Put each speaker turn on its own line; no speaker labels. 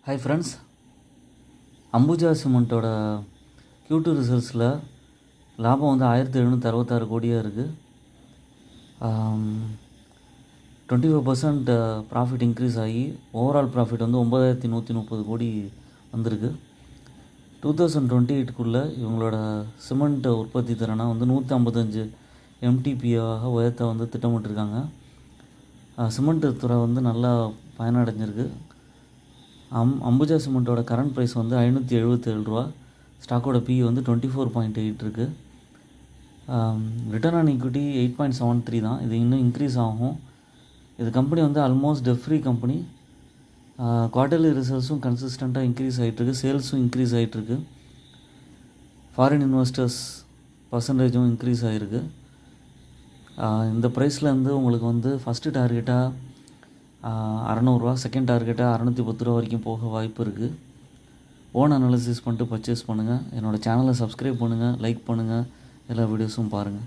Hi friends, Ambuja சிமெண்ட்டோட Q2 ரிசல்ட்ஸில் லாபம் வந்து 1766 கோடியாக இருக்குது. 25% ப்ராஃபிட் இன்க்ரீஸ் ஆகி ஓவரால் ப்ராஃபிட் வந்து 9130 கோடி வந்திருக்கு. 2028க்குள்ளே இவங்களோட சிமெண்ட் உற்பத்தி திறனை வந்து 155 MTPAவாக உயர்த்த வந்து திட்டமிட்டிருக்காங்க. சிமெண்ட் துறை வந்து நல்லா பயனடைஞ்சிருக்கு. அம்புஜா சிமெண்ட்டோட கரண்ட் ப்ரைஸ் வந்து 577 ரூபா. ஸ்டாக்கோட PE வந்து 24.8 இருக்குது. ரிட்டர்ன் ஆன் ஈக்விட்டி 8.73 தான். இது இன்னும் இன்க்ரீஸ் ஆகும். இது கம்பெனி வந்து almost debt free company. Quarterly ரிசல்ட்ஸும் கன்சிஸ்டண்ட்டாக இன்க்ரீஸ் ஆகிட்டுருக்கு, சேல்ஸும் இன்க்ரீஸ் ஆகிட்டுருக்கு. ஃபாரின் இன்வெஸ்டர்ஸ் பர்சன்டேஜும் இன்க்ரீஸ் ஆகிருக்கு. இந்த ப்ரைஸில் வந்து உங்களுக்கு வந்து ஃபஸ்ட்டு டார்கெட்டாக 600 ரூபா, செகண்ட் டார்கெட்டாக 610 ரூபா வரைக்கும் போக வாய்ப்பு இருக்குது. ஓன் அனாலிசிஸ் பண்ணிட்டு பர்ச்சேஸ் பண்ணுங்கள். என்னோடய சேனலை சப்ஸ்கிரைப் பண்ணுங்கள், லைக் பண்ணுங்கள், எல்லா வீடியோஸும் பாருங்கள்.